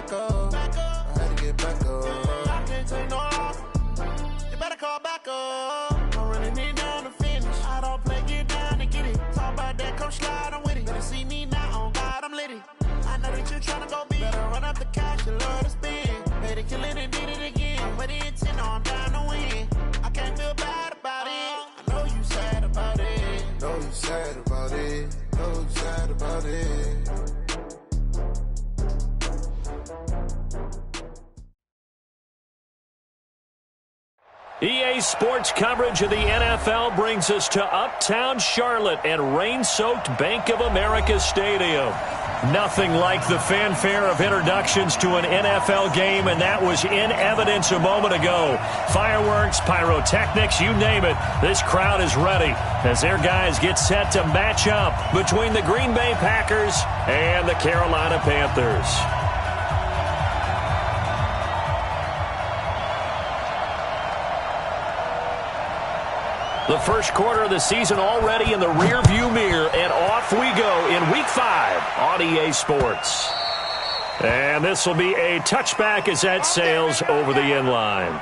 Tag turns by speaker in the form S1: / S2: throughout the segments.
S1: back up. I had to get back up. I can't take no loss. You better call back up. Don't really need down to finish. I don't play, get down and get it. Talk about that, come slide, I'm with it. Better see me now, on God, I'm litty. I know that you tryna go big. Better run up the cash, you love to spend. Made it, kill it, and did it again. But the intent, no, I'm down to win. I can't feel bad about it. I know you sad about it. Know you sad about it. Know you sad about it.
S2: EA Sports coverage of the NFL brings us to Uptown Charlotte and rain-soaked Bank of America Stadium. Nothing like the fanfare of introductions to an NFL game, and that was in evidence a moment ago. Fireworks, pyrotechnics, you name it. This crowd is ready as their guys get set to match up between the Green Bay Packers and the Carolina Panthers. The first quarter of the season already in the rearview mirror, and off we go in Week 5 on EA Sports. And this will be a touchback as that sails over the end line.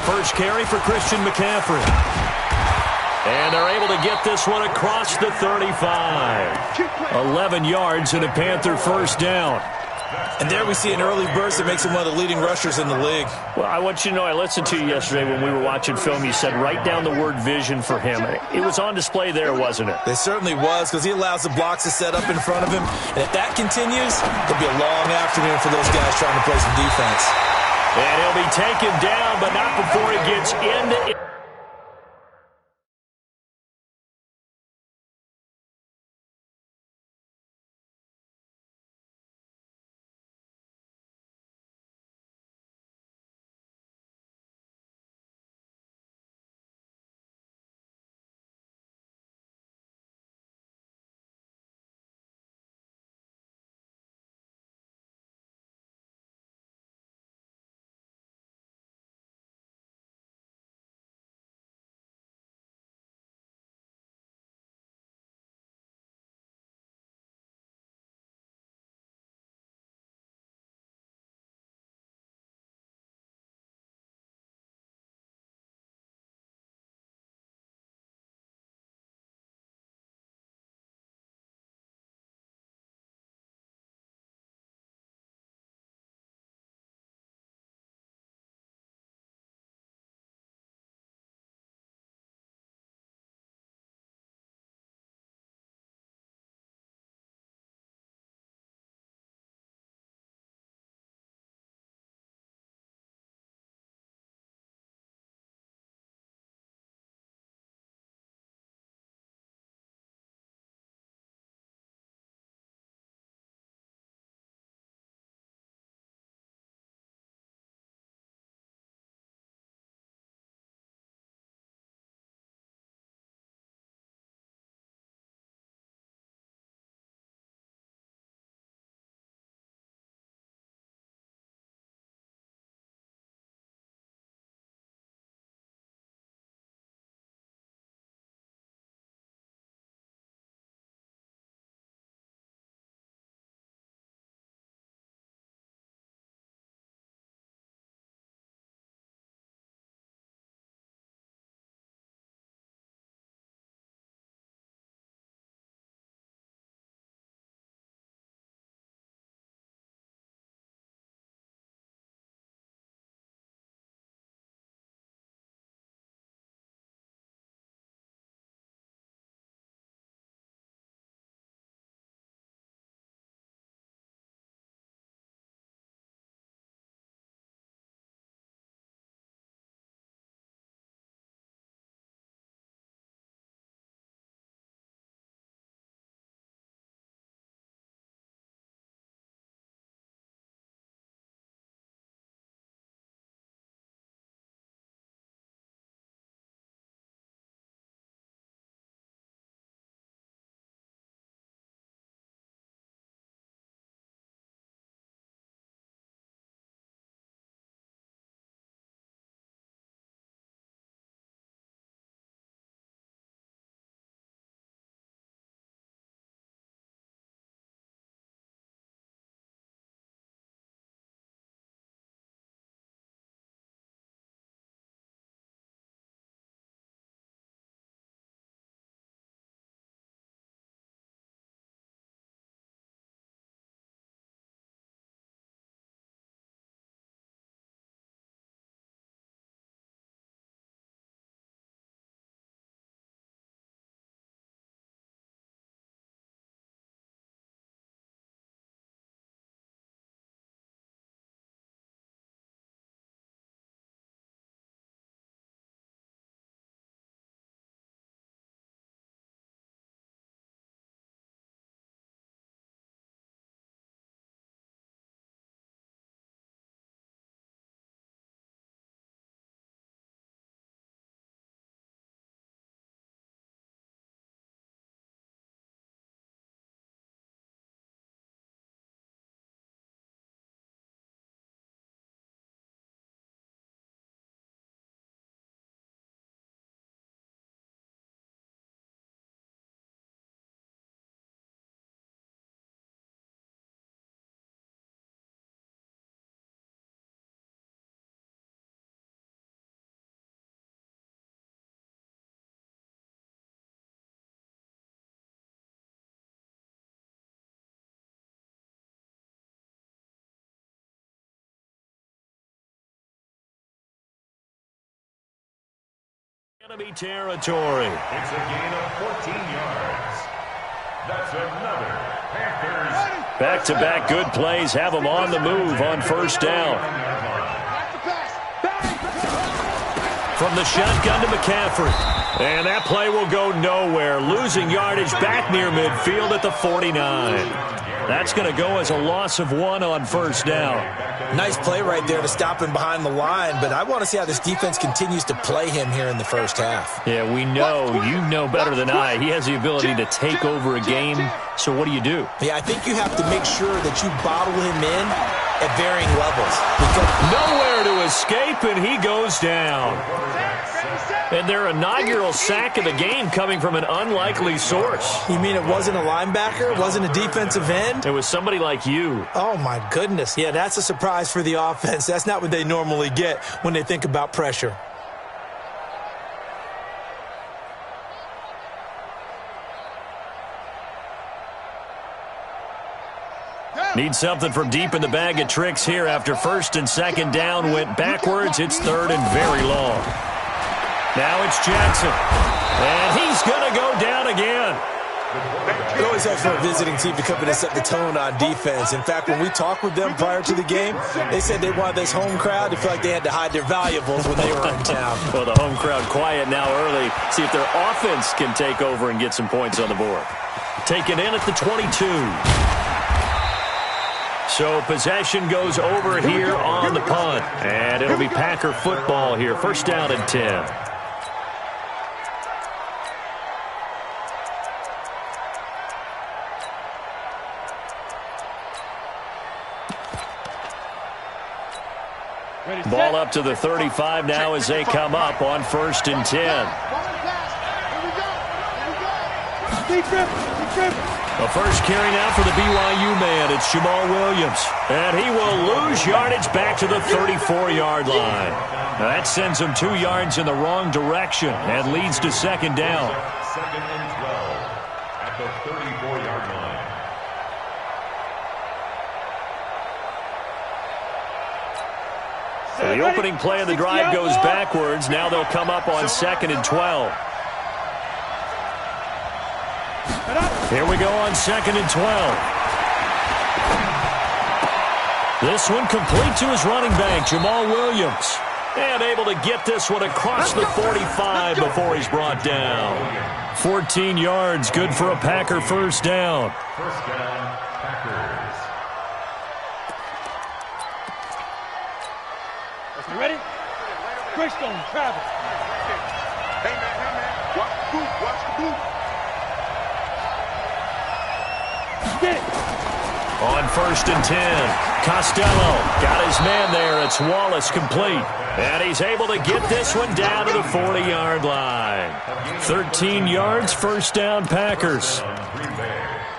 S2: First carry for Christian McCaffrey. And they're able to get this one across the 35. 11 yards and a Panther first down.
S3: And there we see an early burst that makes him one of the leading rushers in the league.
S2: Well, I want you to know, I listened to you yesterday when we were watching film. You said write down the word vision for him. It was on display there, wasn't it?
S3: It certainly was, because he allows the blocks to set up in front of him. And if that continues, it'll be a long afternoon for those guys trying to play some defense.
S2: And he'll be taken down, but not before he gets into Enemy territory.
S4: It's a gain of 14 yards. That's another Panthers.
S2: Back-to-back good plays have them on the move on first down. From the shotgun to McCaffrey. And that play will go nowhere. Losing yardage back near midfield at the 49. That's going to go as a loss of 1 on first down.
S3: Nice play right there to stop him behind the line, but I want to see how this defense continues to play him here in the first half.
S2: Yeah, we know, you know better than I, he has the ability to take over a game, so what do you do?
S3: Yeah, I think you have to make sure that you bottle him in at varying levels.
S2: Nowhere to escape, and he goes down. And their inaugural sack of the game coming from an unlikely source.
S3: You mean it wasn't a linebacker? It wasn't a defensive end?
S2: It was somebody like you.
S3: Oh, my goodness. Yeah, that's a surprise for the offense. That's not what they normally get when they think about pressure.
S2: Need something from deep in the bag of tricks here after first and second down went backwards. It's third and very long. Now it's Jackson. And he's going to go down again.
S3: It always helps for a visiting team to come in and set the tone on defense. In fact, when we talked with them prior to the game, they said they wanted this home crowd to feel like they had to hide their valuables when they were in town.
S2: Well, the home crowd quiet now early. See if their offense can take over and get some points on the board. Taken in at the 22. So possession goes over here on the punt. And it'll be Packer football here. First down and 10. Ball up to the 35 now as they come up on first and 10. The first carry now for the BYU man. It's Jamal Williams. And he will lose yardage back to the 34-yard line. That sends him 2 yards in the wrong direction and leads to second down.
S4: Second and 12 at the 34-yard line.
S2: So the opening play of the drive goes backwards. Now they'll come up on second and 12. Here we go on second and 12. This one complete to his running back, Jamal Williams. And able to get this one across the 45 before he's brought down. 14 yards, good for a Packer first down.
S4: First down, Packers.
S5: You ready? Greystone, Travis. Hey, man. Watch the boot, watch the boot. Get it.
S2: On first and 10, Costello got his man there. It's Wallace complete. And he's able to get this one down to the 40-yard line. 13 yards, first down, Packers.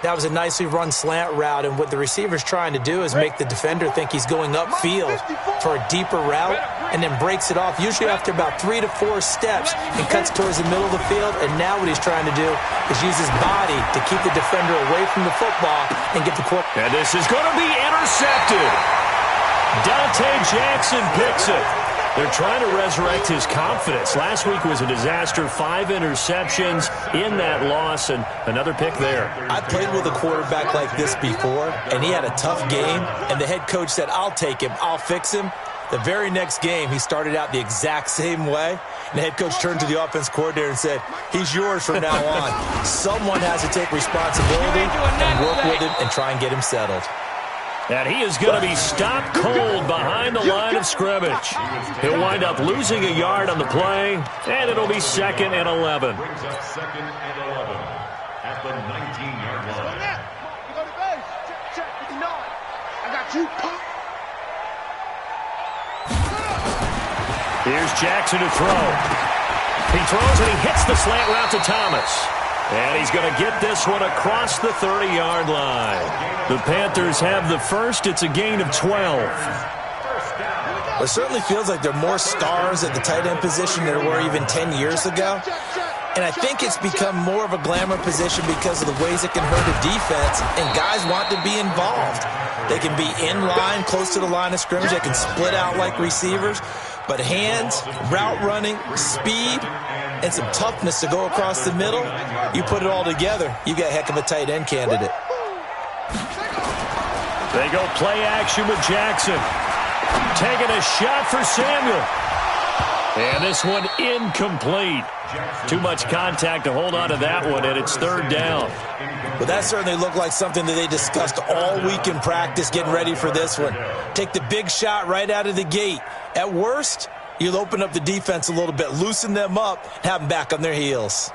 S3: That was a nicely run slant route, and what the receiver's trying to do is make the defender think he's going upfield for a deeper route and then breaks it off, usually after about 3 to 4 steps, and cuts towards the middle of the field. And now what he's trying to do is use his body to keep the defender away from the football and get the quarterback.
S2: And this is going to be intercepted. Dante Jackson picks it. They're trying to resurrect his confidence. Last week was a disaster. 5 interceptions in that loss, and another pick there.
S3: I played with a quarterback like this before, and he had a tough game, and the head coach said, I'll take him, I'll fix him. The very next game, he started out the exact same way, and the head coach turned to the offense coordinator and said, he's yours from now on. Someone has to take responsibility and work with him and try and get him settled.
S2: And he is going to be stopped cold behind the line of scrimmage. He'll wind up losing a yard on the play, and it'll be second and 11.
S4: Brings up second and 11 at the 19-yard line.
S5: You go to base. Check, 59. I got you.
S2: Here's Jackson to throw. He throws and he hits the slant route to Thomas. And he's going to get this one across the 30-yard line. The Panthers have the first. It's a gain of 12.
S3: It certainly feels like there are more stars at the tight end position than there were even 10 years ago. And I think it's become more of a glamour position because of the ways it can hurt a defense, and guys want to be involved. They can be in line, close to the line of scrimmage. They can split out like receivers. But hands, route running, speed, and some toughness to go across the middle, you put it all together, you got a heck of a tight end candidate.
S2: They go play action with Jackson. Taking a shot for Samuel. And this one incomplete. Too much contact to hold on to that one, and it's third down.
S3: Well, that certainly looked like something that they discussed all week in practice getting ready for this one. Take the big shot right out of the gate. At worst, you'll open up the defense a little bit, loosen them up, and have them back on their heels.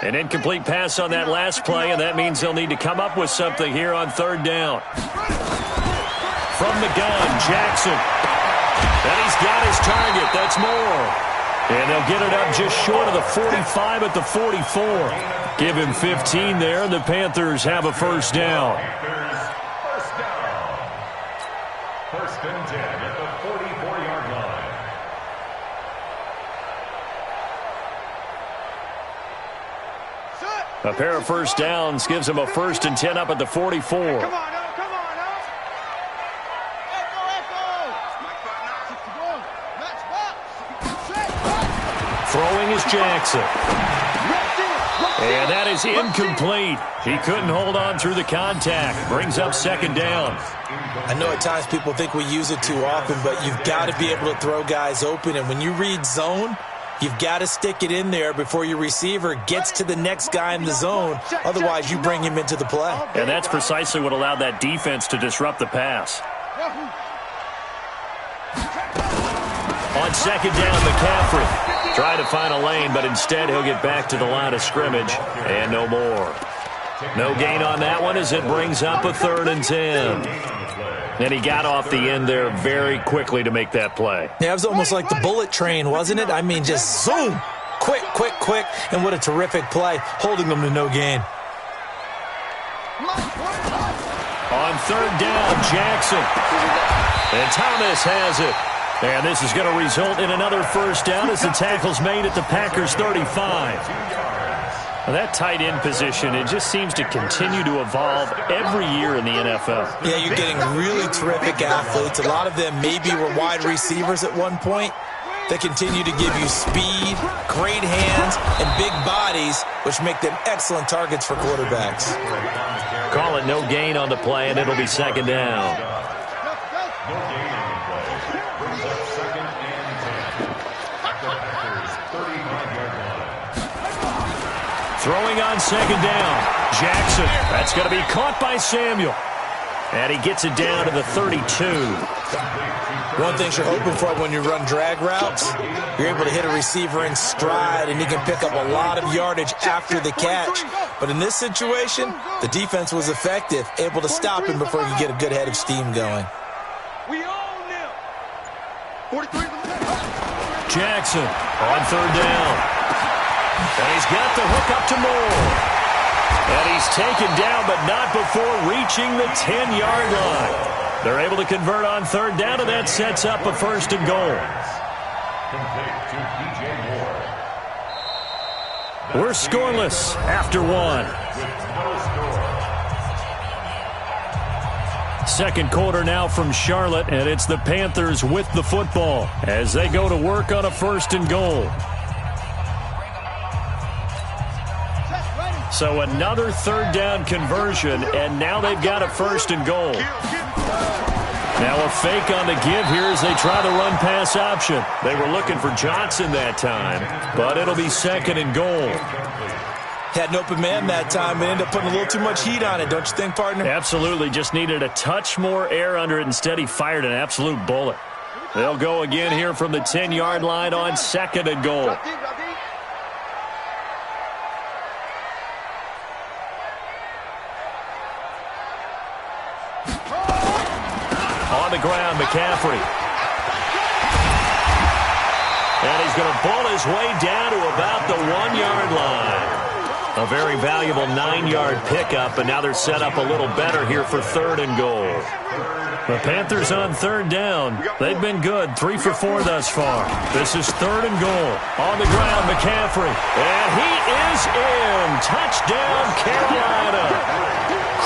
S2: An incomplete pass on that last play, and that means they'll need to come up with something here on third down. From the gun, Jackson. And he's got his target. That's more. And they'll get it up just short of the 45 at the 44. Give him 15 there, and the Panthers have a first down.
S4: First and 10 at the 44-yard line.
S2: A pair of first downs gives them a first and 10 up at the 44.
S5: Come on, come on,
S2: Throwing is Jackson. And that is incomplete. He couldn't hold on through the contact. Brings up second down.
S3: I know at times people think we use it too often, but you've got to be able to throw guys open. And when you read zone, you've got to stick it in there before your receiver gets to the next guy in the zone. Otherwise, you bring him into the play.
S2: And that's precisely what allowed that defense to disrupt the pass. On second down, McCaffrey trying to find a lane, but instead he'll get back to the line of scrimmage and no more. No gain on that one as it brings up a third and 10. And he got off the end there very quickly to make that play.
S3: Yeah, it was almost like the bullet train, wasn't it? I mean, just zoom, quick, quick, quick, and what a terrific play, holding them to no gain.
S2: On third down, Jackson. And Thomas has it. And this is going to result in another first down as the tackle's made at the Packers' 35. Now that tight end position, it just seems to continue to evolve every year in the NFL.
S3: Yeah, you're getting really terrific athletes. A lot of them maybe were wide receivers at one point. They continue to give you speed, great hands, and big bodies, which make them excellent targets for quarterbacks.
S2: Call it no gain on the play, and it'll be second down.
S4: No gain on the play. Brings up second and 10. At the Packers' 35-yard line.
S2: Throwing on second down, Jackson. That's going to be caught by Samuel. And he gets it down to the 32.
S3: One thing you're hoping for when you run drag routes, you're able to hit a receiver in stride, and he can pick up a lot of yardage after the catch. But in this situation, the defense was effective, able to stop him before he could get a good head of steam going.
S5: We own them. 43.
S2: Jackson on third down. And he's got the hook up to Moore. And he's taken down, but not before reaching the 10-yard line. They're able to convert on third down, and that sets up a first and goal.
S4: Complete to DJ Moore.
S2: We're scoreless after one. Second quarter now from Charlotte, and it's the Panthers with the football as they go to work on a first and goal. So another third down conversion, and now they've got a first and goal. Now a fake on the give here as they try the run-pass option. They were looking for Johnson that time, but it'll be second and goal.
S3: Had an open man that time, but ended up putting a little too much heat on it, don't you think, partner?
S2: Absolutely, just needed a touch more air under it. Instead, he fired an absolute bullet. They'll go again here from the 10-yard line on second and goal. On the ground, McCaffrey. And he's going to ball his way down to about the 1-yard line. A very valuable 9-yard pickup, and now they're set up a little better here for 3rd and goal. The Panthers on 3rd down. They've been good, 3 for 4 thus far. This is 3rd and goal. On the ground, McCaffrey. And he is in. Touchdown, Carolina.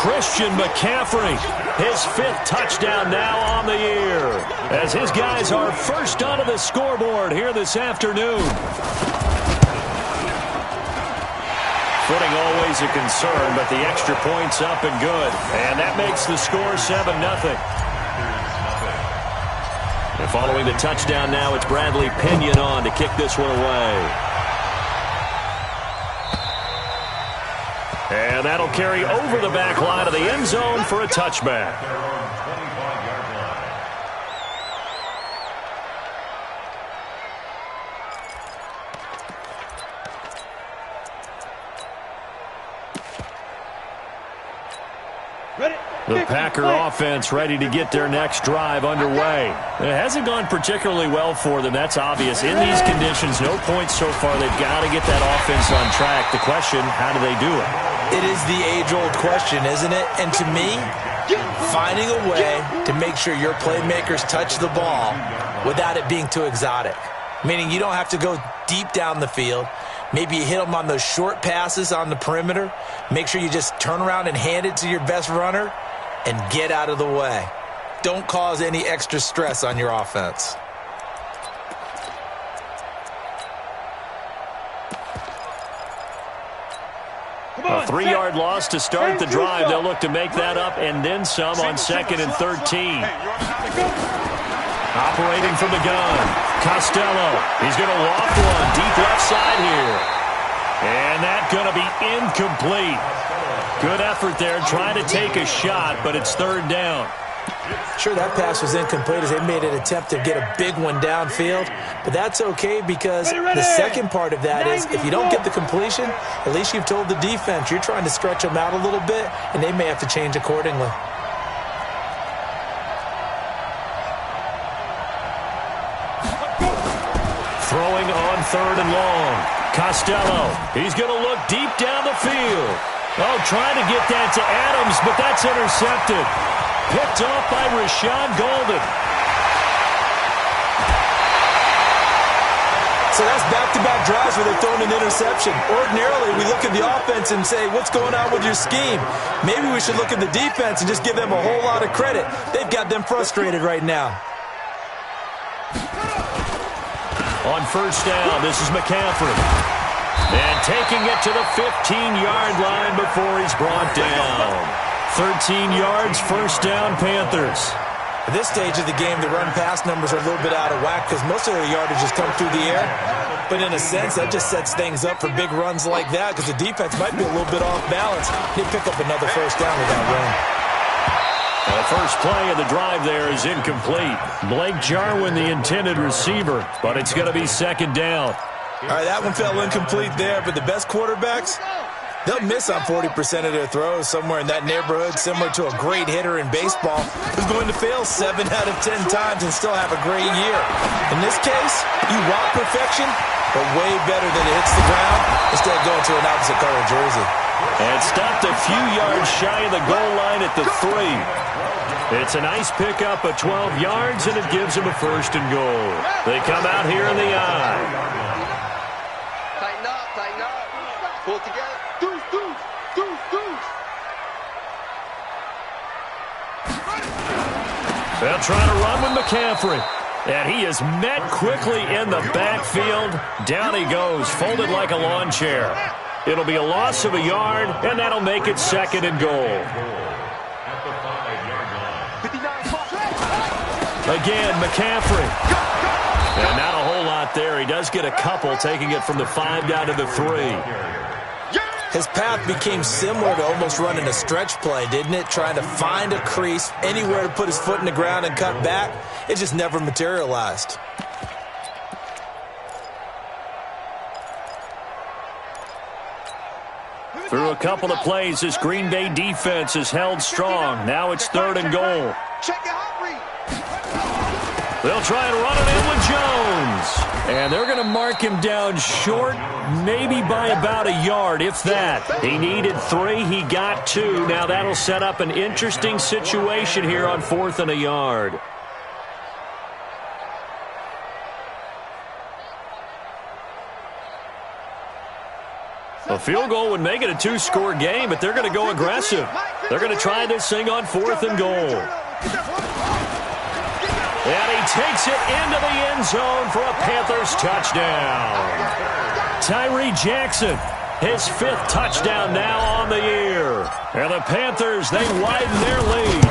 S2: Christian McCaffrey, his 5th touchdown now on the year, as his guys are first onto the scoreboard here this afternoon. Footing always a concern, but the extra point's up and good. And that makes the score 7-0. And following the touchdown now, it's Bradley Pinion on to kick this one away. And that'll carry over the back line of the end zone for a touchback. The Packer offense ready to get their next drive underway. It hasn't gone particularly well for them, that's obvious. In these conditions, no points so far. They've got to get that offense on track. The question, how do they do it?
S3: It is the age-old question, isn't it? And to me, finding a way to make sure your playmakers touch the ball without it being too exotic. Meaning you don't have to go deep down the field. Maybe you hit them on those short passes on the perimeter. Make sure you just turn around and hand it to your best runner and get out of the way. Don't cause any extra stress on your offense.
S2: A 3-yard loss to start the drive. They'll look to make that up and then some on 2nd and 13. Operating from the gun, Costello. He's going to loft one deep left side here. And that's going to be incomplete. Good effort there, trying to take a shot, but it's 3rd down.
S3: Sure, that pass was incomplete as they made an attempt to get a big one downfield, but that's okay because the second part of that is if you don't get the completion, at least you've told the defense you're trying to stretch them out a little bit, and they may have to change accordingly.
S2: Throwing on 3rd and long. Costello, he's going to look deep down the field. Oh, trying to get that to Adams, but that's intercepted. Picked off by Rashawn Golden.
S3: So that's back-to-back drives where they're throwing an interception. Ordinarily, we look at the offense and say, what's going on with your scheme? Maybe we should look at the defense and just give them a whole lot of credit. They've got them frustrated right now.
S2: On 1st down, this is McCaffrey. And taking it to the 15-yard line before he's brought down. 13 yards, 1st down, Panthers.
S3: At this stage of the game, the run-pass numbers are a little bit out of whack because most of their yardage has come through the air. But in a sense, that just sets things up for big runs like that because the defense might be a little bit off balance. They pick up another 1st down with that run.
S2: The first play of the drive there is incomplete. Blake Jarwin, the intended receiver, but it's going to be 2nd down.
S3: All right, that one fell incomplete there, but the best quarterbacks, they'll miss on 40% of their throws, somewhere in that neighborhood, similar to a great hitter in baseball who's going to fail 7 out of 10 times and still have a great year. In this case, you want perfection, but way better than it hits the ground instead of going to an opposite color jersey.
S2: And stopped a few yards shy of the goal line at the 3. It's a nice pickup of 12 yards, and it gives them a 1st and goal. They come out here in the eye.
S6: Tighten up, pull together. Deuce.
S2: They'll try to run with McCaffrey. And he is met quickly in the backfield. Down he goes, folded like a lawn chair. It'll be a loss of a yard, and that'll make it 2nd and goal. Again, McCaffrey. And not a whole lot there. He does get a couple, taking it from the 5 down to the 3.
S3: His path became similar to almost running a stretch play, didn't it? Trying to find a crease, anywhere to put his foot in the ground and cut back. It just never materialized.
S2: Through a couple of plays, this Green Bay defense has held strong. Now it's 3rd and goal.
S6: Check your hot read.
S2: They'll try and run it in with Jones. And they're going to mark him down short, maybe by about a yard, if that. He needed 3. He got 2. Now that'll set up an interesting situation here on 4th and a yard. A field goal would make it a 2-score game, but they're going to go aggressive. They're going to try this thing on 4th and goal. And he takes it into the end zone for a Panthers touchdown. Tyree Jackson, his 5th touchdown now on the year. And the Panthers, they widen their lead.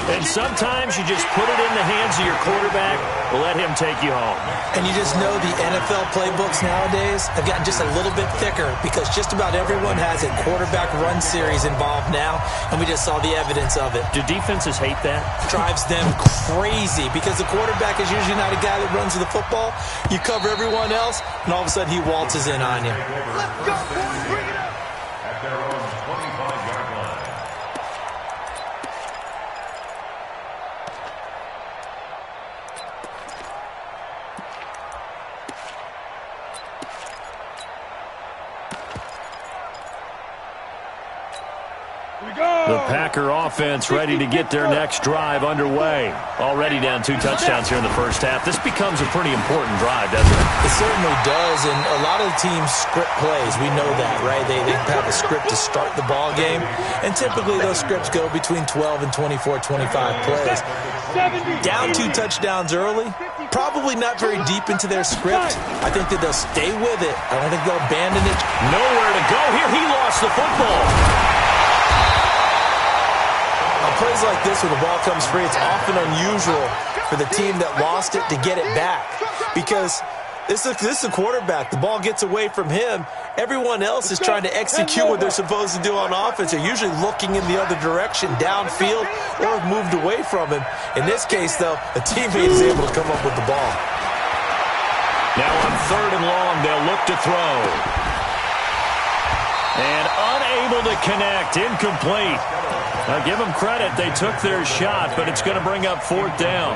S2: And sometimes you just put it in the hands of your quarterback, let him take you home.
S3: And you just know the NFL playbooks nowadays have gotten just a little bit thicker because just about everyone has a quarterback run series involved now, and we just saw the evidence of it.
S2: Do defenses hate that?
S3: Drives them crazy because the quarterback is usually not a guy that runs the football. You cover everyone else, and all of a sudden he waltzes in on you.
S5: Let's go, boys. Bring it up.
S4: At their own 25-yard line.
S2: The Packer offense ready to get their next drive underway. Already down 2 touchdowns here in the first half. This becomes a pretty important drive, doesn't it?
S3: It certainly does, and a lot of the teams script plays. We know that, right? They have a script to start the ball game, and typically those scripts go between 12 and 24, 25 plays. Down 2 touchdowns early, probably not very deep into their script. I think that they'll stay with it. I don't think they'll abandon it.
S2: Nowhere to go here. He lost the football.
S3: Plays like this, when the ball comes free, it's often unusual for the team that lost it to get it back because this is a quarterback. The ball gets away from him. Everyone else is trying to execute what they're supposed to do on offense. They're usually looking in the other direction, downfield, or have moved away from him. In this case, though, a teammate is able to come up with the ball.
S2: Now on 3rd and long, they'll look to throw. And unable to connect, incomplete. Now give them credit, they took their shot, but it's going to bring up 4th down.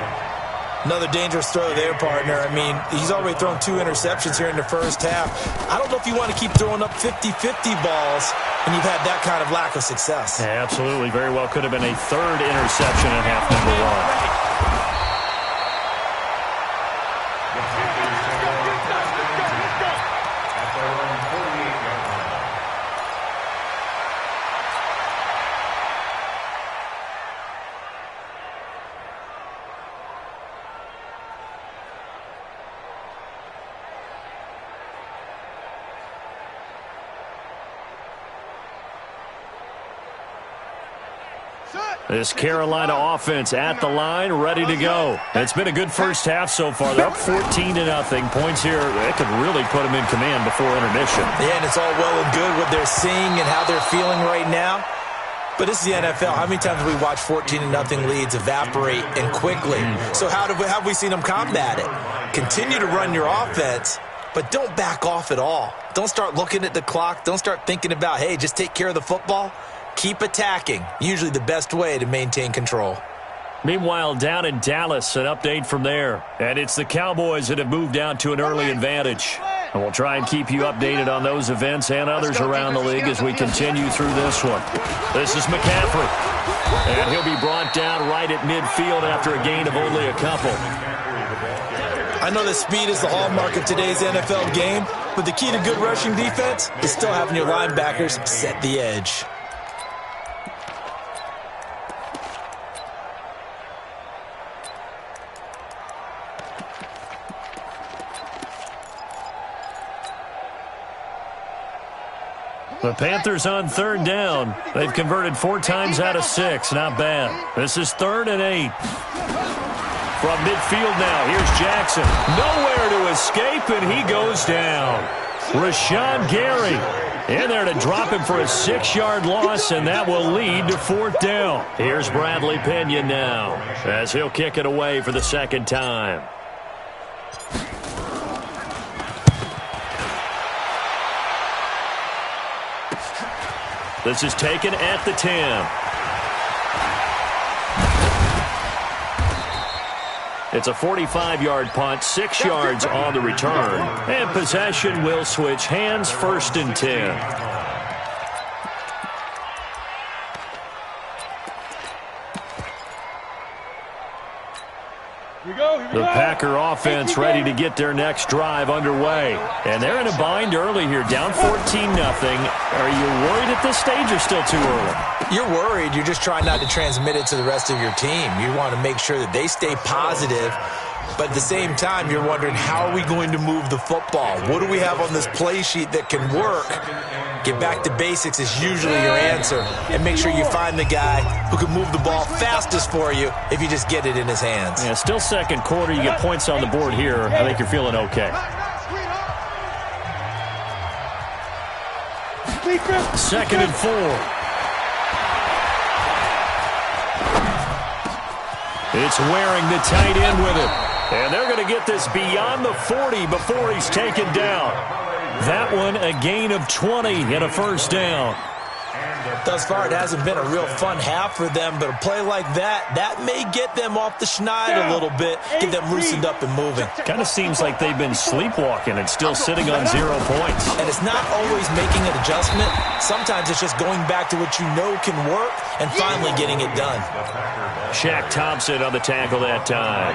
S3: Another dangerous throw there, partner. I mean, he's already thrown 2 interceptions here in the first half. I don't know if you want to keep throwing up 50-50 balls and you've had that kind of lack of success.
S2: Yeah, absolutely. Very well could have been a 3rd interception in half number 1. This Carolina offense at the line, ready to go. It's been a good first half so far. They're up 14-0. Points here, they could really put them in command before intermission.
S3: Yeah, and it's all well and good what they're seeing and how they're feeling right now. But this is the NFL. How many times have we watched 14-0 leads evaporate and quickly? So how have we seen them combat it? Continue to run your offense, but don't back off at all. Don't start looking at the clock. Don't start thinking about, hey, just take care of the football. Keep attacking. Usually the best way to maintain control.
S2: Meanwhile, down in Dallas, an update from there. And it's the Cowboys that have moved down to an early advantage. And we'll try and keep you updated on those events and others around the league as we continue through this one. This is McCaffrey. And he'll be brought down right at midfield after a gain of only a couple.
S3: I know that speed is the hallmark of today's NFL game, but the key to good rushing defense is still having your linebackers set the edge.
S2: The Panthers on 3rd down. They've converted 4 times out of 6. Not bad. This is 3rd and 8. From midfield now, here's Jackson. Nowhere to escape, and he goes down. Rashawn Gary in there to drop him for a 6-yard loss, and that will lead to 4th down. Here's Bradley Pena now as he'll kick it away for the 2nd time. This is taken at the 10. It's a 45-yard punt, 6 yards on the return. And possession will switch hands, 1st and 10. The Packer offense ready to get their next drive underway. And they're in a bind early here, down 14-0. Are you worried at this stage or still too early?
S3: You're worried. You're just trying not to transmit it to the rest of your team. You want to make sure that they stay positive. But at the same time, you're wondering, how are we going to move the football? What do we have on this play sheet that can work? Get back to basics is usually your answer. And make sure you find the guy who can move the ball fastest for you if you just get it in his hands.
S2: Yeah, still second quarter. You get points on the board here. I think you're feeling okay. 2nd and 4. It's Waring, the tight end, with it. And they're going to get this beyond the 40 before he's taken down. That one, a gain of 20 and a 1st down.
S3: Thus far, it hasn't been a real fun half for them, but a play like that may get them off the schneid a little bit, get them loosened up and moving.
S2: Kind of seems like they've been sleepwalking and still sitting on 0 points.
S3: And it's not always making an adjustment. Sometimes it's just going back to what you know can work and finally getting it done.
S2: Shaq Thompson on the tackle that time.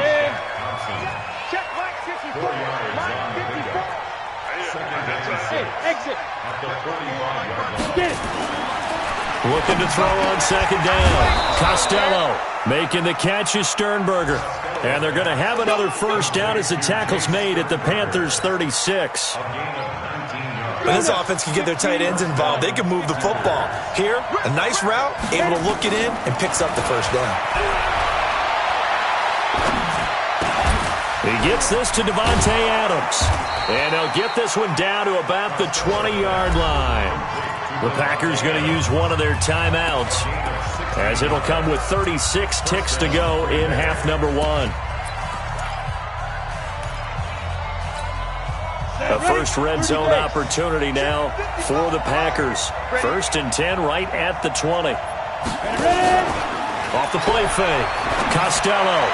S5: Check Mike 54. Mike 54. Hey, exit. Get it.
S2: Looking to throw on 2nd down. Costello making the catch is Sternberger. And they're going to have another 1st down as the tackle's made at the Panthers' 36.
S3: When this offense can get their tight ends involved, they can move the football. Here, a nice route, able to look it in, and picks up the 1st down.
S2: He gets this to Devontae Adams. And they'll get this one down to about the 20-yard line. The Packers going to use one of their timeouts, as it'll come with 36 ticks to go in half number 1. A first red zone opportunity now for the Packers. 1st and 10 right at the 20. Off the play fake. Costello.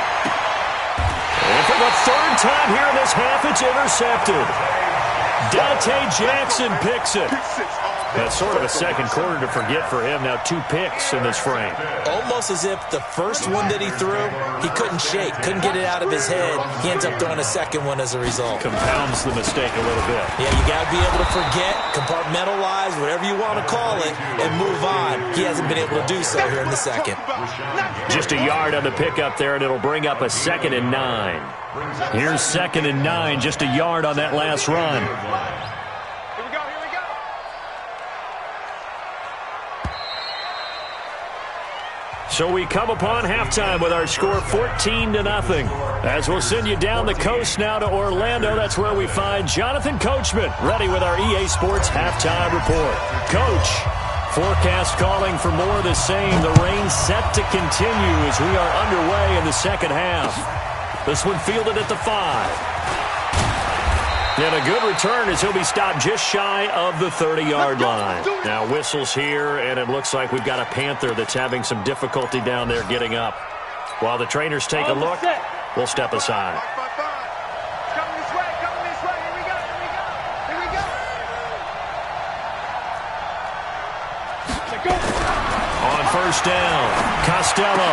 S2: And for the 3rd time here in this half, it's intercepted. Dante Jackson picks it. That's sort of a second quarter to forget for him. Now 2 picks in this frame.
S3: Almost as if the first one that he threw, he couldn't shake, couldn't get it out of his head. He ends up throwing a second one as a result.
S2: Compounds the mistake a little bit.
S3: Yeah, you got to be able to forget, compartmentalize, whatever you want to call it, and move on. He hasn't been able to do so here in the second.
S2: Just a yard on the pickup there, and it'll bring up a 2nd and 9. Here's 2nd and 9, just a yard on that last run. So we come upon halftime with our score 14-0. As we'll send you down the coast now to Orlando, that's where we find Jonathan Coachman ready with our EA Sports halftime report. Coach, forecast calling for more of the same. The rain set to continue as we are underway in the second half. This one fielded at the 5. And a good return as he'll be stopped just shy of the 30-yard line. Now whistles here, and it looks like we've got a Panther that's having some difficulty down there getting up. While the trainers take a look, we'll step aside.
S5: Coming this way, coming this way. Here we go, here we go. Here we go.
S2: On 1st down, Costello.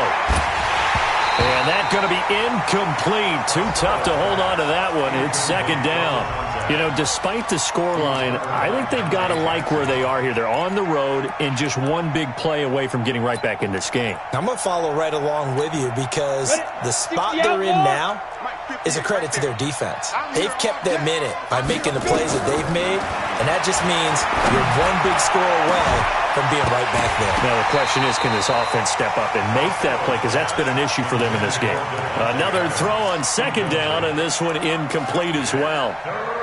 S2: And that's going to be incomplete. Too tough to hold on to that one. It's 2nd down. You know, despite the scoreline, I think they've got to like where they are here. They're on the road and just one big play away from getting right back in this game.
S3: I'm going to follow right along with you because the spot they're in now is a credit to their defense. They've kept them in it by making the plays that they've made, and that just means you're one big score away from being right back there.
S2: Now the question is, can this offense step up and make that play? Because that's been an issue for them in this game. Another throw on 2nd down, and this one incomplete as well.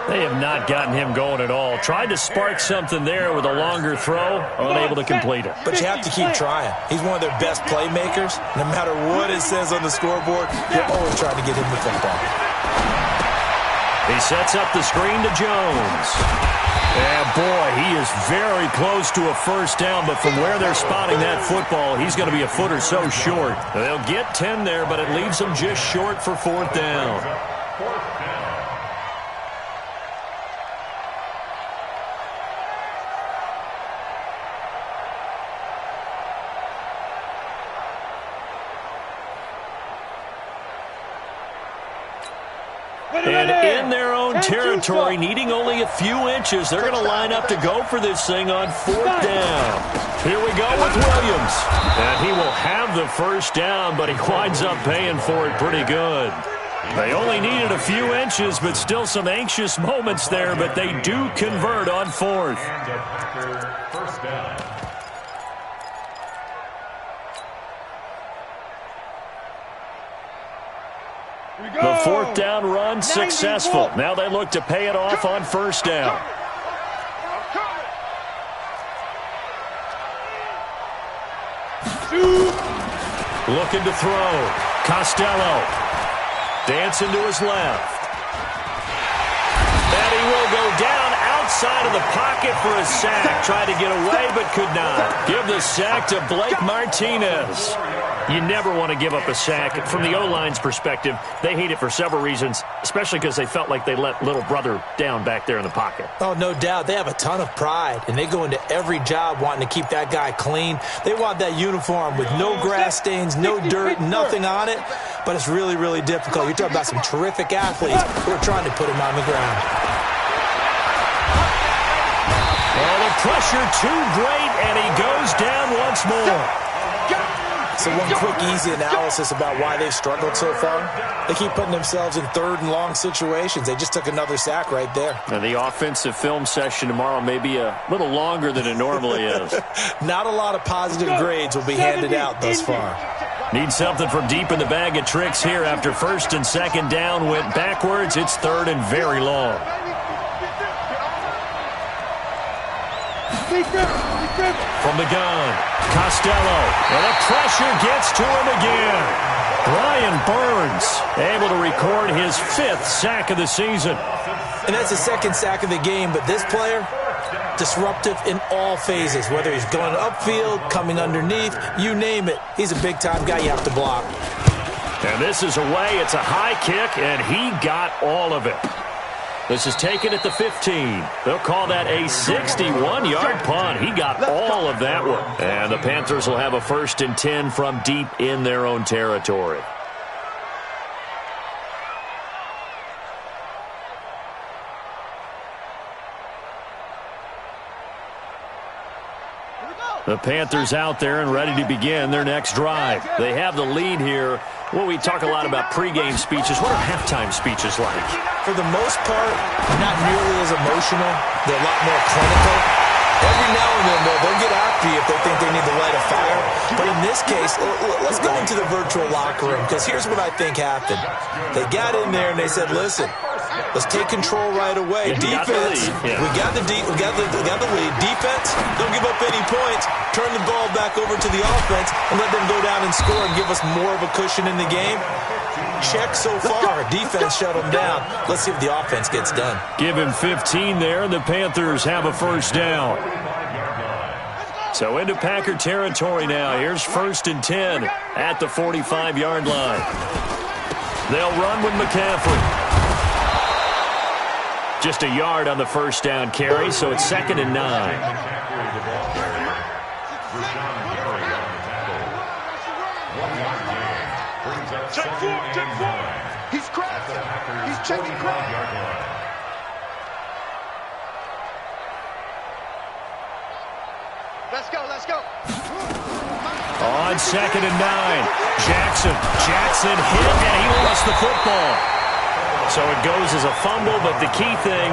S2: They have not gotten him going at all. Tried to spark something there with a longer throw, unable to complete it.
S3: But you have to keep trying. He's one of their best playmakers. No matter what it says on the scoreboard, you're always trying to get him the football.
S2: He sets up the screen to Jones. Yeah, boy, he is very close to a first down, but from where they're spotting that football, he's going to be a foot or so short. They'll get 10 there, but it leaves them just short for fourth down. And in their own territory, needing only a few inches, they're going to line up to go for this thing on fourth down. Here we go with Williams. And he will have the first down, but he winds up paying for it pretty good. They only needed a few inches, but still some anxious moments there, but they do convert on fourth.
S4: First down.
S2: The fourth down run successful. Now they look to pay it off on first down. Looking to throw. Costello. Dancing to his left. And he will go down outside of the pocket for a sack. Tried to get away, but could not. Give the sack to Blake Martinez. You never want to give up a sack. From the O-line's perspective, they hate it for several reasons, especially because they felt like they let little brother down back there in the pocket.
S3: Oh, no doubt. They have a ton of pride, and they go into every job wanting to keep that guy clean. They want that uniform with no grass stains, no dirt, nothing on it, but it's really, really difficult. You're talking about some terrific athletes who are trying to put him on the ground.
S2: Oh, the pressure too great, and he goes down once more.
S3: So one quick, easy analysis about why they've struggled so far. They keep putting themselves in third and long situations. They just took another sack right there.
S2: Now, the offensive film session tomorrow may be a little longer than it normally is.
S3: Not a lot of positive grades will be handed out thus far.
S2: Need something from deep in the bag of tricks here after first and second down went backwards. It's third and very long. From the gun, Costello, and the pressure gets to him again. Brian Burns able to record his 5th sack of the season.
S3: And that's the 2nd sack of the game, but this player, disruptive in all phases, whether he's going upfield, coming underneath, you name it. He's a big-time guy you have to block.
S2: And this is away. It's a high kick, and he got all of it. This is taken at the 15. They'll call that a 61-yard punt. He got all of that one. And the Panthers will have a 1st and 10 from deep in their own territory. The Panthers out there and ready to begin their next drive. They have the lead here. Well, we talk a lot about pregame speeches. What are halftime speeches like?
S3: For the most part, not nearly as emotional. They're a lot more clinical. Every now and then, they'll get after you if they think they need to light a fire. But in this case, let's go into the virtual locker room, because here's what I think happened. They got in there and they said, listen, let's take control right away. Defense, we got the lead. Defense, don't give up any points. Turn the ball back over to the offense and let them go down and score and give us more of a cushion in the game. Check so far. Defense shut them down. Let's see if the offense gets done.
S2: Give him 15 there, and the Panthers have a first down. So into Packer territory now. Here's 1st and 10 at the 45-yard line. They'll run with McCaffrey. Just a yard on the first down carry, so it's 2nd and 9.
S5: Check 4. He's crafty. He's checking crafty.
S6: Let's go.
S2: On 2nd and 9. Jackson hit, and he lost the football. So it goes as a fumble, but the key thing,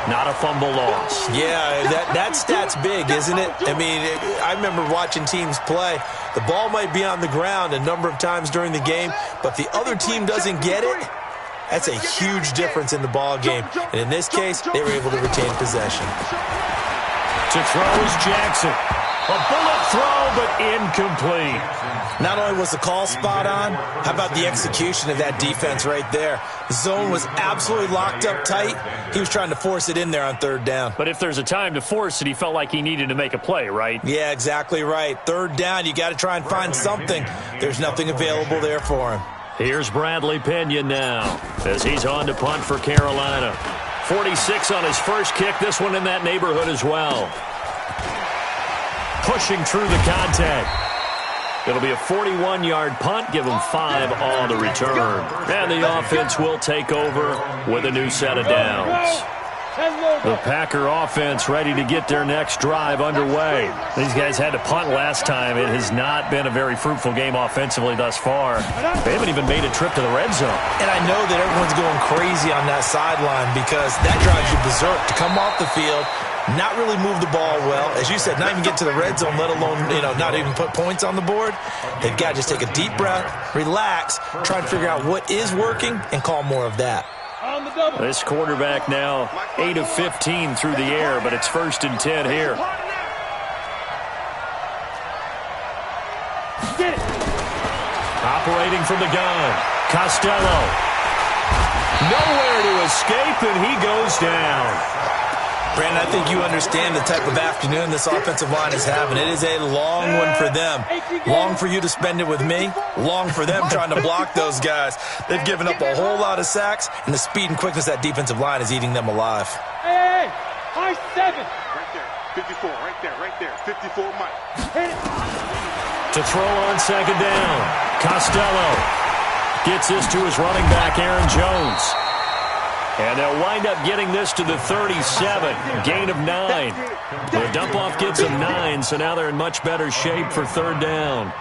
S2: not a fumble loss.
S3: Yeah, that stat's big, isn't it? I mean, I remember watching teams play. The ball might be on the ground a number of times during the game, but the other team doesn't get it. That's a huge difference in the ball game. And in this case, they were able to retain possession.
S2: To throw is Jackson. A bullet throw, but incomplete.
S3: Not only was the call spot on, how about the execution of that defense right there? The zone was absolutely locked up tight. He was trying to force it in there on third down.
S2: But if there's a time to force it, he felt like he needed to make a play, right?
S3: Yeah, exactly right. Third down, you got to try and find something. There's nothing available there for him.
S2: Here's Bradley Pinion now as he's on to punt for Carolina. 46 on his first kick. This one in that neighborhood as well. Pushing through the contact. It'll be a 41-yard punt. Give him 5 on the return. And the offense will take over with a new set of downs. The Packer offense ready to get their next drive underway. These guys had to punt last time. It has not been a very fruitful game offensively thus far. They haven't even made a trip to the red zone. And I know that everyone's going crazy on that sideline because that drives you berserk to come off the field, not really move the ball well. As you said, not even get to the red zone, let alone, not even put points on the board. They've got to just take a deep breath, relax, try and figure out what is working, and call more of that. This quarterback now 8 of 15 through the air, but it's 1st and 10 here. Operating from the gun, Costello. Nowhere to escape, and he goes down.
S3: Brandon, I think you understand the type of afternoon this offensive line is having. It is a long one for them. Long for you to spend it with me. Long for them trying to block those guys. They've given up a whole lot of sacks, and the speed and quickness of that defensive line is eating them alive.
S5: Hey, high 7. Right there, 54, right there, 54 Mike.
S2: To throw on second down, Costello gets this to his running back, Aaron Jones. And they'll wind up getting this to the 37, gain of 9. The dump-off gets them 9, so now they're in much better shape for third down.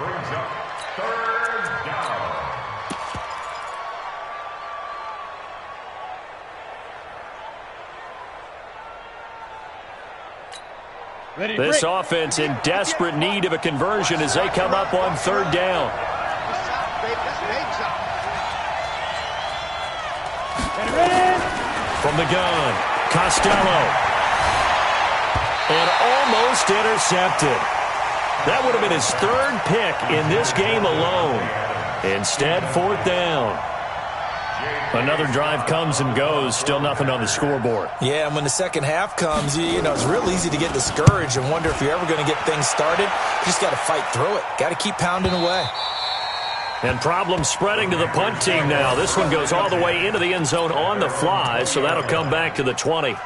S2: This offense in desperate need of a conversion as they come up on third down. From the gun, Costello. And almost intercepted. That would have been his 3rd pick in this game alone. Instead, 4th down. Another drive comes and goes, still nothing on the scoreboard.
S3: Yeah, and when the second half comes, it's real easy to get discouraged and wonder if you're ever going to get things started. You just got to fight through it. Got to keep pounding away.
S2: And problems spreading to the punt team now. This one goes all the way into the end zone on the fly, so that'll come back to the 20.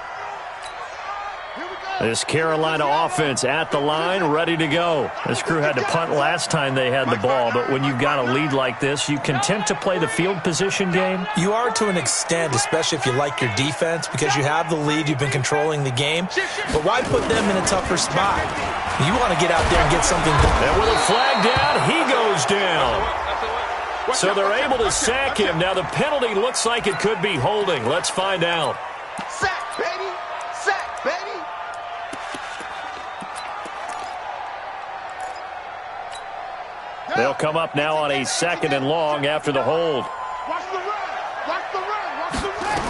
S2: This Carolina offense at the line, ready to go. This crew had to punt last time they had the ball, but when you've got a lead like this, you content to play the field position game?
S3: You are to an extent, especially if you like your defense, because you have the lead, you've been controlling the game. But why put them in a tougher spot? You want to get out there and get something done.
S2: And with a flag down, he goes down. So they're able to sack him. Now the penalty looks like it could be holding. Let's find out.
S6: Sack, baby! Sack, baby!
S2: They'll come up now on a 2nd and long after the hold.
S5: Watch the run! Watch the run! Watch the run!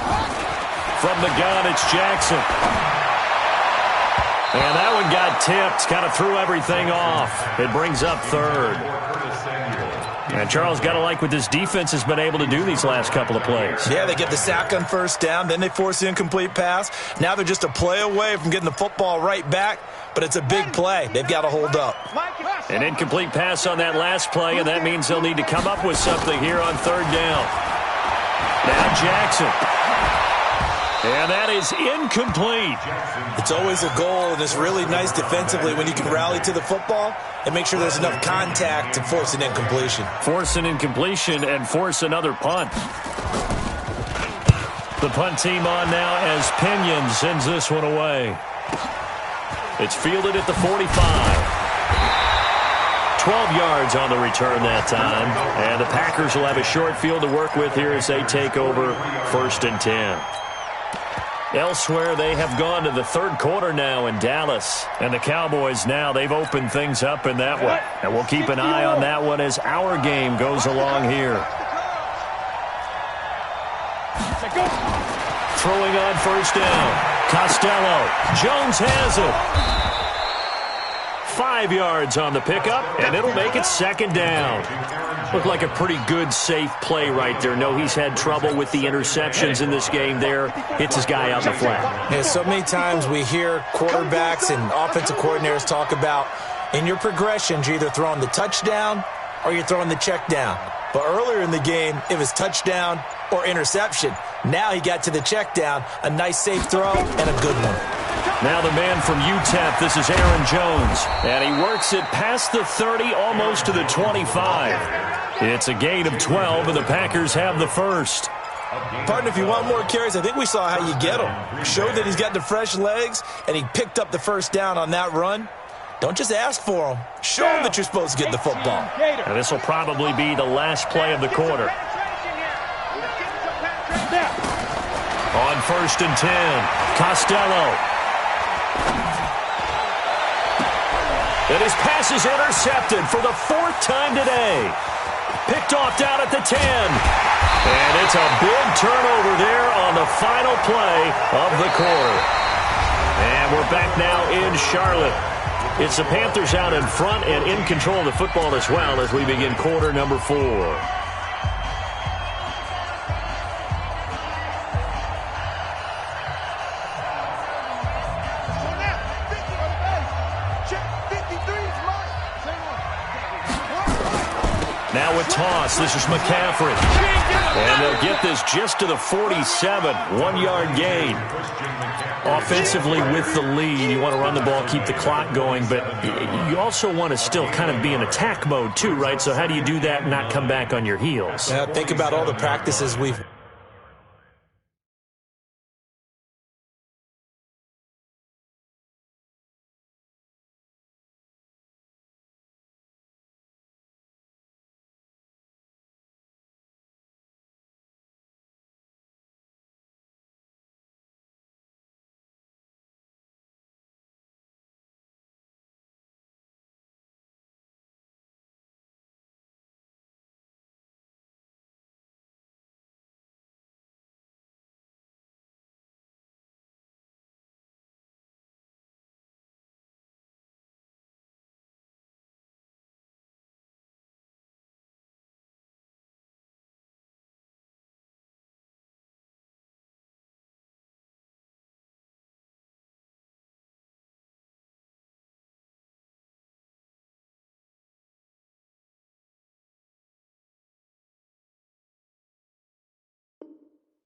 S2: From the gun, it's Jackson. And that one got tipped. Kind of threw everything off. It brings up 3rd. And Charles, got to like what this defense has been able to do these last couple of plays.
S3: Yeah, they get the sack on 1st down, then they force the incomplete pass. Now they're just a play away from getting the football right back, but it's a big play. They've got to hold up.
S2: An incomplete pass on that last play, and that means they'll need to come up with something here on 3rd down. Now Jackson. And that is incomplete.
S3: It's always a goal, and it's really nice defensively when you can rally to the football and make sure there's enough contact to force an incompletion.
S2: Force an incompletion and force another punt. The punt team on now as Pinion sends this one away. It's fielded at the 45. 12 yards on the return that time. And the Packers will have a short field to work with here as they take over 1st and 10. Elsewhere, they have gone to the 3rd quarter now in Dallas. And the Cowboys now, they've opened things up in that one. And we'll keep an eye on that one as our game goes along here. Throwing on 1st down. Costello. Jones has it. 5 yards on the pickup, and it'll make it second down. Looked like a pretty good, safe play right there. No, he's had trouble with the interceptions in this game there. Hits his guy out in the flat.
S3: Yeah, so many times we hear quarterbacks and offensive coordinators talk about in your progressions, you're either throwing the touchdown or you're throwing the check down. But earlier in the game, it was touchdown or interception. Now he got to the check down, a nice safe throw, and a good one.
S2: Now the man from UTEP, this is Aaron Jones. And he works it past the 30, almost to the 25. It's a gain of 12, and the Packers have the first.
S3: Partner, if you want more carries, I think we saw how you get him. Showed that he's got the fresh legs, and he picked up the first down on that run. Don't just ask for him. Show him that you're supposed to get the football.
S2: And this will probably be the last play of the quarter. On 1st and 10, Costello. And his pass is intercepted for the 4th time today. Picked off down at the 10. And it's a big turnover there on the final play of the quarter. And we're back now in Charlotte. It's the Panthers out in front and in control of the football as well as we begin quarter number 4. Now a toss. This is McCaffrey. And they'll get this just to the 47. 1-yard gain. Offensively with the lead, you want to run the ball, keep the clock going, but you also want to still kind of be in attack mode too, right? So how do you do that and not come back on your heels?
S3: Yeah, think about all the practices we've...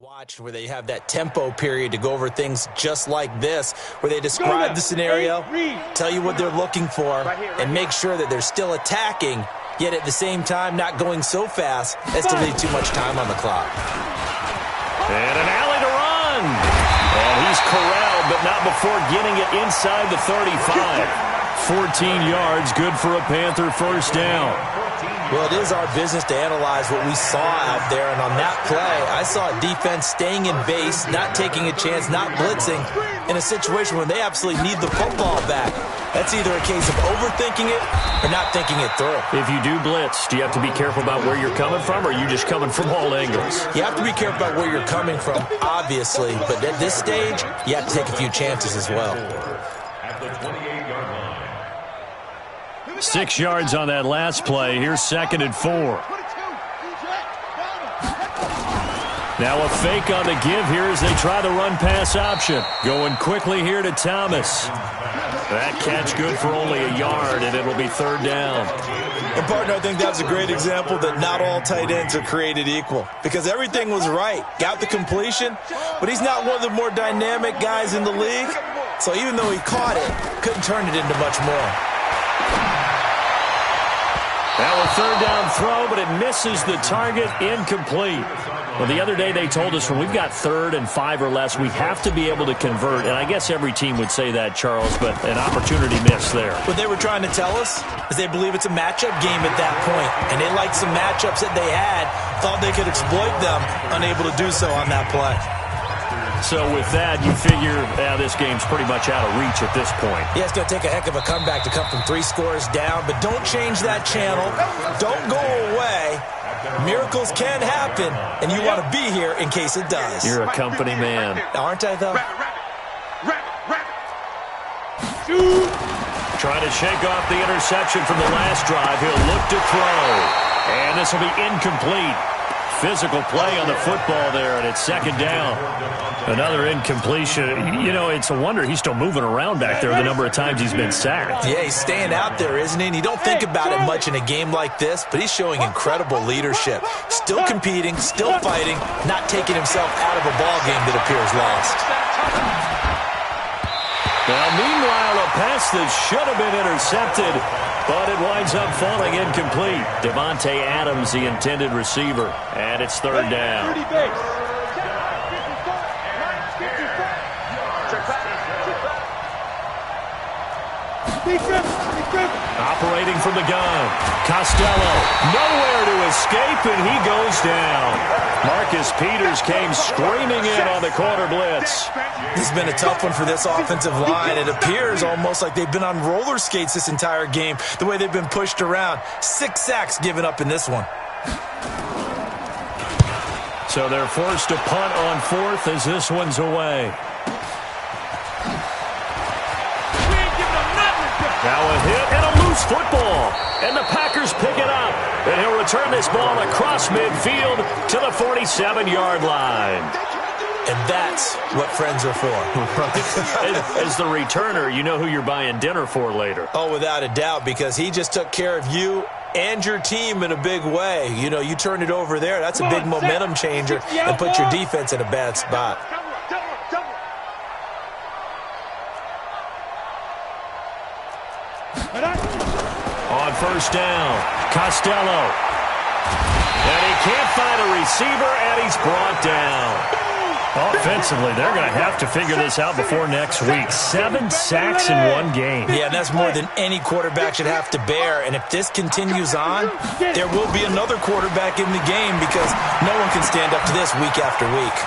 S3: watch where they have that tempo period to go over things just like this, where they describe the scenario, tell you what they're looking for, and make sure that they're still attacking, yet at the same time not going so fast as to leave too much time on the clock.
S2: And an alley to run. And he's corralled, but not before getting it inside the 35. 14 yards, good for a Panther first down.
S3: Well, it is our business to analyze what we saw out there, and on that play, I saw a defense staying in base, not taking a chance, not blitzing, in a situation where they absolutely need the football back. That's either a case of overthinking it or not thinking it through.
S2: If you do blitz, do you have to be careful about where you're coming from, or are you just coming from all angles?
S3: You have to be careful about where you're coming from, obviously, but at this stage, you have to take a few chances as well.
S4: At the 28-yard line.
S2: 6 yards on that last play. Here's 2nd and 4. Now a fake on the give here as they try the run-pass option. Going quickly here to Thomas. That catch good for only a yard, and it'll be 3rd down.
S3: And, partner, I think that's a great example that not all tight ends are created equal, because everything was right. Got the completion, but he's not one of the more dynamic guys in the league. So even though he caught it, couldn't turn it into much more.
S2: Now a 3rd down throw, but it misses the target, incomplete. Well, the other day they told us when we've got 3rd and 5 or less, we have to be able to convert. And I guess every team would say that, Charles, but an opportunity missed there.
S3: What they were trying to tell us is they believe it's a matchup game at that point. And they liked some matchups that they had, thought they could exploit them, unable to do so on that play.
S2: So with that, you figure this game's pretty much out of reach at this point.
S3: Yeah, it's going to take a heck of a comeback to come from 3 scores down, but don't change that channel. Don't go away. Miracles can happen, and you want to be here in case it does.
S2: You're a company man.
S3: Aren't I, though?
S2: trying to shake off the interception from the last drive. He'll look to throw. And this will be incomplete. Physical play on the football there, and it's second down. Another incompletion. You know, it's a wonder he's still moving around back there the number of times he's been sacked.
S3: Yeah, he's staying out there, isn't he? And you don't think about it much in a game like this, but he's showing incredible leadership. Still competing, still fighting, not taking himself out of a ball game that appears lost.
S2: Now, meanwhile, a pass that should have been intercepted, but it winds up falling incomplete. Devontae Adams, the intended receiver, and it's third down. Operating from the gun, Costello, nowhere to escape, and he goes down. Marcus Peters came screaming in on the corner blitz.
S3: This has been a tough one for this offensive line. It appears almost like they've been on roller skates this entire game, the way they've been pushed around. 6 sacks given up in this one.
S2: So they're forced to punt on fourth as this one's away. Now a hit and a loose football. And the Packers pick it up. And he'll return this ball across midfield to the 47-yard line.
S3: And that's what friends are for.
S2: As the returner, you know who you're buying dinner for later.
S3: Oh, without a doubt, because he just took care of you and your team in a big way. You know, you turn it over there, that's a big momentum changer, and put your defense in a bad spot.
S2: On first down, Costello. And he can't find a receiver, and he's brought down. Offensively, they're going to have to figure this out before next week. 7 sacks in one game.
S3: Yeah, and that's more than any quarterback should have to bear. And if this continues on, there will be another quarterback in the game because no one can stand up to this week after week.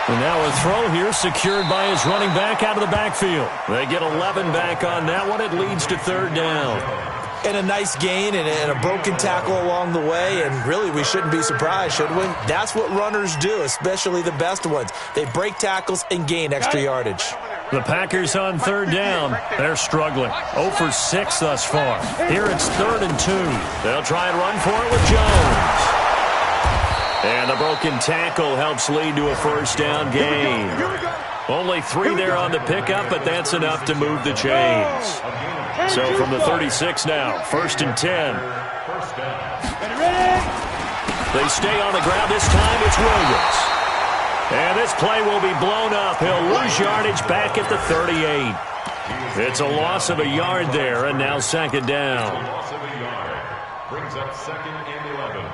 S2: And now a throw here secured by his running back out of the backfield. They get 11 back on that one. It leads to third down.
S3: And a nice gain and a broken tackle along the way, and really we shouldn't be surprised, should we? That's what runners do, especially the best ones. They break tackles and gain extra yardage.
S2: The Packers on third down. They're struggling. 0 for 6 thus far. Here it's 3rd and 2. They'll try and run for it with Jones. And the broken tackle helps lead to a first down gain. Only 3 there on the pickup, but that's enough to move the chains. So from the 36 now, 1st and 10. They stay on the ground. This time it's Williams. And this play will be blown up. He'll lose yardage back at the 38. It's a loss of a yard there, and now second down.
S4: Loss of a yard brings up 2nd and 11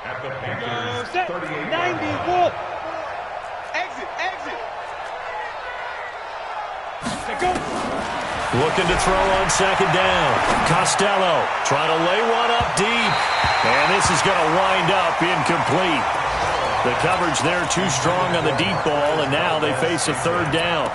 S4: at the Panthers 38.
S2: Looking to throw on second down. Costello trying to lay one up deep. And this is going to wind up incomplete. The coverage there too strong on the deep ball, and now they face a third down.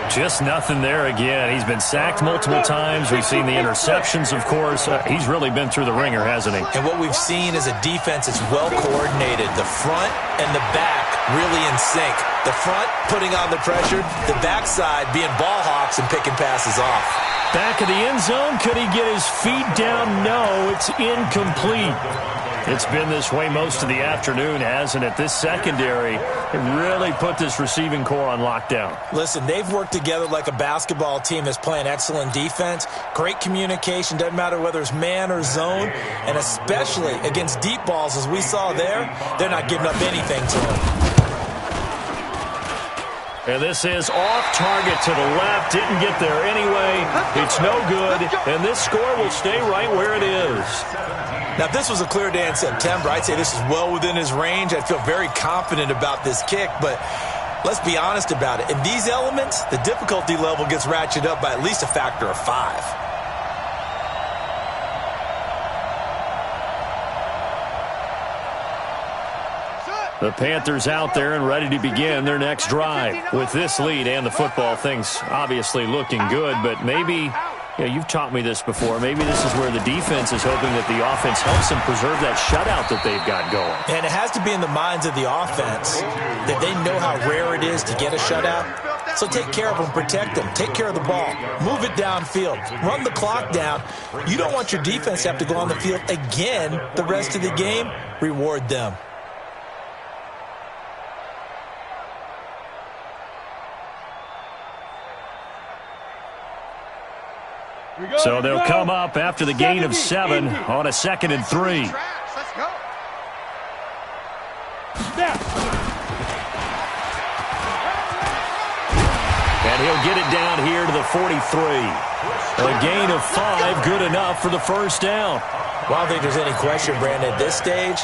S2: Just nothing there again. He's been sacked multiple times. We've seen the interceptions, of course. He's really been through the ringer, hasn't he?
S3: And what we've seen is a defense that's well coordinated. The front and the back really in sync. The front putting on the pressure, the backside being ball hawks and picking passes off.
S2: Back of the end zone, could he get his feet down? No, it's incomplete. It's been this way most of the afternoon, hasn't it? This secondary really put this receiving core on lockdown.
S3: Listen, they've worked together like a basketball team that's playing excellent defense. Great communication, doesn't matter whether it's man or zone. And especially against deep balls, as we saw there, they're not giving up anything to them.
S2: And this is off target to the left. Didn't get there anyway. It's no good. And this score will stay right where it is.
S3: Now, if this was a clear day in September, I'd say this is well within his range. I feel very confident about this kick, but let's be honest about it. In these elements, the difficulty level gets ratcheted up by at least a factor of 5.
S2: The Panthers out there and ready to begin their next drive. With this lead and the football, things obviously looking good, but maybe, you've taught me this before, maybe this is where the defense is hoping that the offense helps them preserve that shutout that they've got going.
S3: And it has to be in the minds of the offense that they know how rare it is to get a shutout. So take care of them, protect them, take care of the ball, move it downfield, run the clock down. You don't want your defense to have to go on the field again the rest of the game. Reward them.
S2: So they'll come up after the gain of 7 on a 2nd and 3.
S6: Let's go.
S2: And he'll get it down here to the 43. A gain of 5, good enough for the first down.
S3: Well, I don't think there's any question, Brandon, at this stage.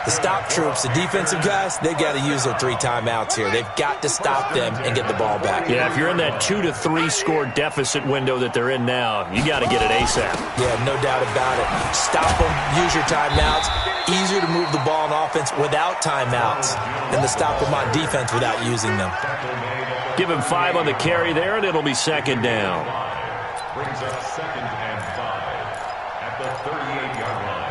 S3: The stop troops, the defensive guys, they've got to use their 3 timeouts here. They've got to stop them and get the ball back.
S2: Yeah, if you're in that 2 to 3 score deficit window that they're in now, you got to get it ASAP.
S3: Yeah, no doubt about it. Stop them, use your timeouts. Easier to move the ball on offense without timeouts than to stop them on defense without using them.
S2: Give him 5 on the carry there, and it'll be 2nd down.
S4: Brings up 2nd and 5 at the 38-yard line.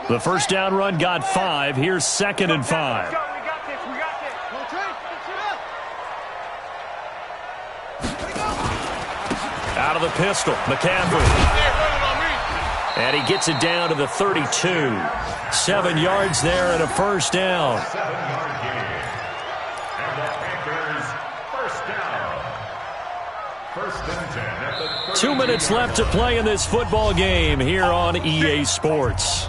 S2: The first down run got 5. Here's 2nd and 5.
S5: We got this. We got this.
S2: Out of the pistol, McCaffrey. And he gets it down to the 32. 7 yards there and a first down.
S4: 7-yard gain. And the Packers first down. 1st and 10 at the
S2: 2 minutes left to play in this football game here on EA Sports.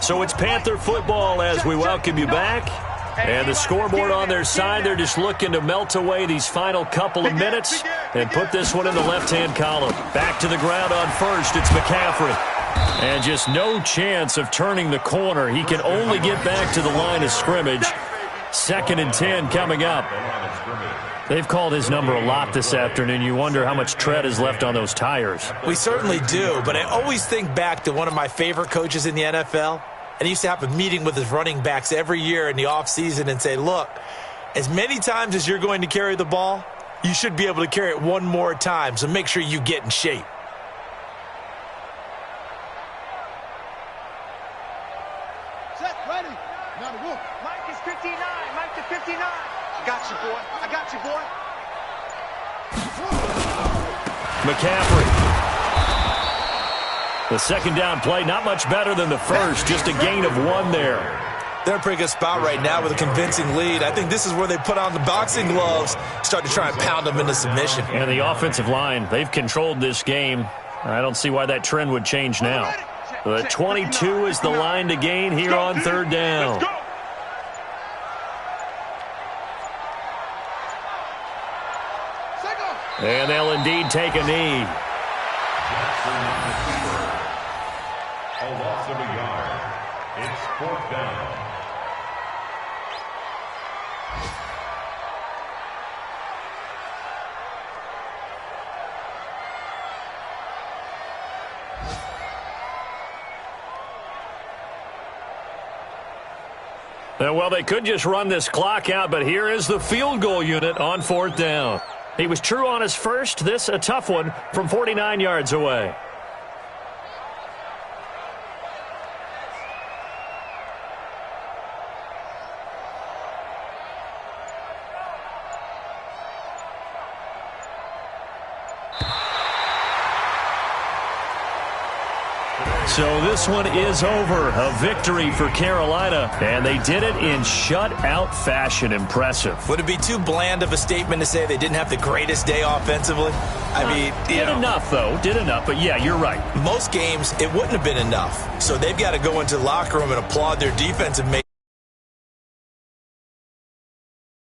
S2: So it's Panther football as we welcome you back. And the scoreboard on their side, they're just looking to melt away these final couple of minutes and put this one in the left-hand column. Back to the ground on first, it's McCaffrey. And just no chance of turning the corner. He can only get back to the line of scrimmage. 2nd and 10 coming up. They've called his number a lot this afternoon. You wonder how much tread is left on those tires.
S3: We certainly do, but I always think back to one of my favorite coaches in the NFL. And he used to have a meeting with his running backs every year in the offseason and say, look, as many times as you're going to carry the ball, you should be able to carry it one more time, so make sure you get in shape.
S6: Set, ready. Now to go.
S5: Mike is 59. Mike to 59.
S6: I got you, boy. I got you, boy.
S2: McCaffrey. The 2nd down play, not much better than the first, just a gain of 1 there.
S3: They're in a pretty good spot right now with a convincing lead. I think this is where they put on the boxing gloves, start to try and pound them into submission.
S2: And the offensive line, they've controlled this game. I don't see why that trend would change now. The 22 is the line to gain here on 3rd down. And they'll indeed take a knee.
S4: A loss of a yard. It's 4th down.
S2: Well, they could just run this clock out, but here is the field goal unit on 4th down. He was true on his first. This a tough one from 49 yards away. So this one is over. A victory for Carolina, and they did it in shutout fashion. Impressive.
S3: Would it be too bland of a statement to say they didn't have the greatest day offensively? I mean,
S2: did enough, though. Did enough, but yeah, you're right.
S3: Most games, it wouldn't have been enough. So they've got to go into the locker room and applaud their defense and make